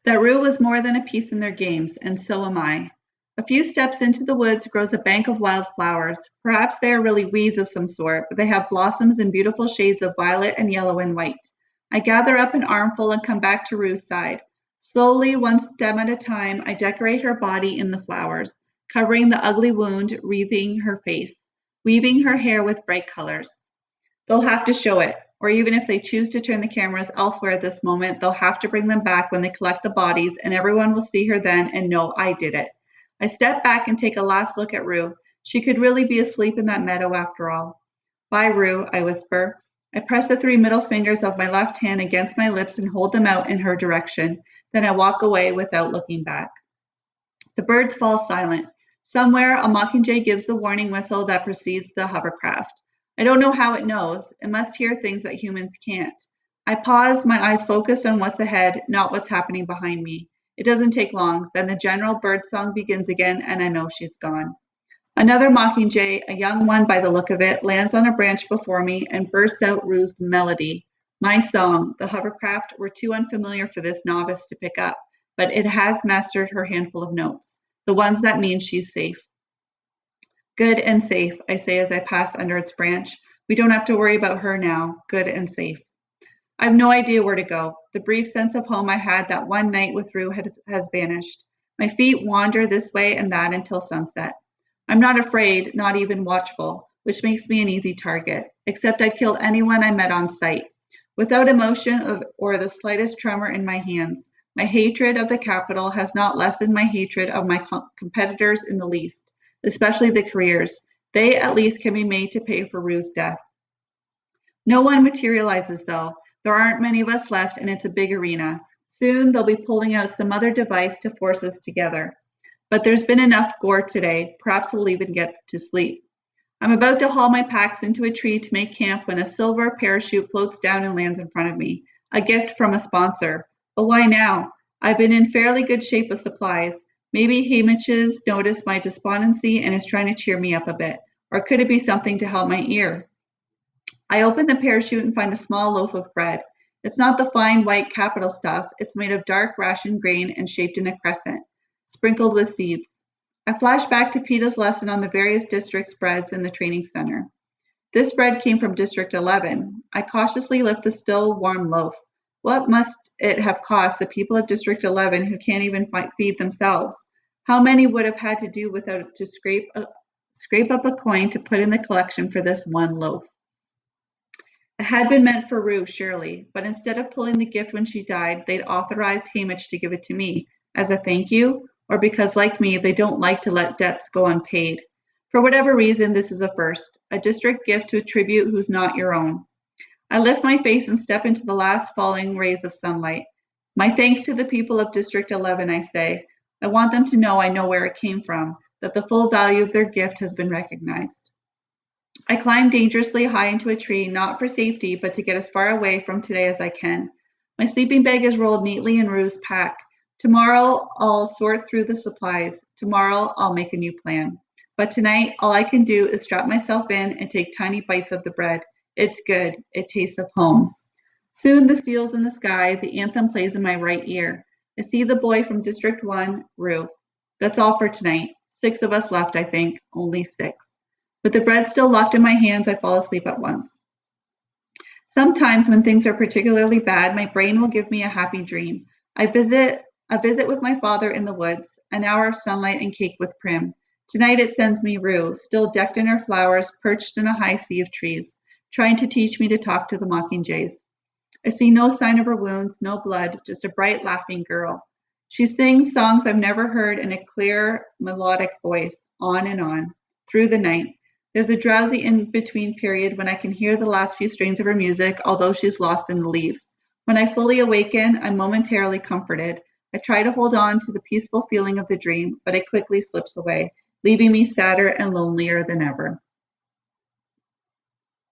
That Rue was more than a piece in their games, and so am I. A few steps into the woods grows a bank of wild flowers. Perhaps they are really weeds of some sort, but they have blossoms in beautiful shades of violet and yellow and white. I gather up an armful and come back to Rue's side. Slowly, one stem at a time, I decorate her body in the flowers, covering the ugly wound, wreathing her face, weaving her hair with bright colors. They'll have to show it, or even if they choose to turn the cameras elsewhere at this moment, they'll have to bring them back when they collect the bodies, and everyone will see her then and know I did it. I step back and take a last look at Rue. She could really be asleep in that meadow after all. Bye, Rue, I whisper. I press the 3 middle fingers of my left hand against my lips and hold them out in her direction. Then I walk away without looking back. The birds fall silent. Somewhere, a mockingjay gives the warning whistle that precedes the hovercraft. I don't know how it knows. It must hear things that humans can't. I pause, my eyes focused on what's ahead, not what's happening behind me. It doesn't take long. Then the general bird song begins again, and I know she's gone. Another mockingjay, a young one by the look of it, lands on a branch before me and bursts out Rue's melody. My song, the hovercraft, were too unfamiliar for this novice to pick up, but it has mastered her handful of notes, the ones that mean she's safe. Good and safe, I say as I pass under its branch. We don't have to worry about her now. Good and safe. I have no idea where to go. The brief sense of home I had that one night with Rue has vanished. My feet wander this way and that until sunset. I'm not afraid, not even watchful, which makes me an easy target, except I'd kill anyone I met on sight. Without emotion or the slightest tremor in my hands, my hatred of the Capitol has not lessened my hatred of my competitors in the least, especially the careers. They at least can be made to pay for Rue's death. No one materializes though. There aren't many of us left, and it's a big arena. Soon they'll be pulling out some other device to force us together. But there's been enough gore today. Perhaps we'll even get to sleep. I'm about to haul my packs into a tree to make camp when a silver parachute floats down and lands in front of me. A gift from a sponsor. But why now? I've been in fairly good shape with supplies. Maybe Hamish's noticed my despondency and is trying to cheer me up a bit. Or could it be something to help my ear? I open the parachute and find a small loaf of bread. It's not the fine white Capitol stuff. It's made of dark ration grain and shaped in a crescent, sprinkled with seeds. I flash back to PETA's lesson on the various districts' breads in the training center. This bread came from District 11. I cautiously lift the still warm loaf. What must it have cost the people of District 11 who can't even feed themselves? How many would have had to do without to scrape up a coin to put in the collection for this one loaf? It had been meant for Rue, surely, but instead of pulling the gift when she died, they'd authorized Hamish to give it to me as a thank you, or because, like me, they don't like to let debts go unpaid. For whatever reason, this is a first, a district gift to a tribute who's not your own. I lift my face and step into the last falling rays of sunlight. My thanks to the people of District 11, I say. I want them to know I know where it came from, that the full value of their gift has been recognized. I climb dangerously high into a tree, not for safety, but to get as far away from today as I can. My sleeping bag is rolled neatly in Rue's pack. Tomorrow I'll sort through the supplies. Tomorrow I'll make a new plan. But tonight, all I can do is strap myself in and take tiny bites of the bread. It's good. It tastes of home. Soon the seals in the sky, the anthem plays in my right ear. I see the boy from District 1, Rue. That's all for tonight. 6 of us left, I think. Only 6. With the bread still locked in my hands, I fall asleep at once. Sometimes when things are particularly bad, my brain will give me a happy dream. A visit with my father in the woods, an hour of sunlight and cake with Prim. Tonight it sends me Rue, still decked in her flowers, perched in a high sea of trees, trying to teach me to talk to the mockingjays. I see no sign of her wounds, no blood, just a bright, laughing girl. She sings songs I've never heard in a clear, melodic voice, on and on, through the night. There's a drowsy in-between period when I can hear the last few strains of her music, although she's lost in the leaves. When I fully awaken, I'm momentarily comforted. I try to hold on to the peaceful feeling of the dream, but it quickly slips away, leaving me sadder and lonelier than ever.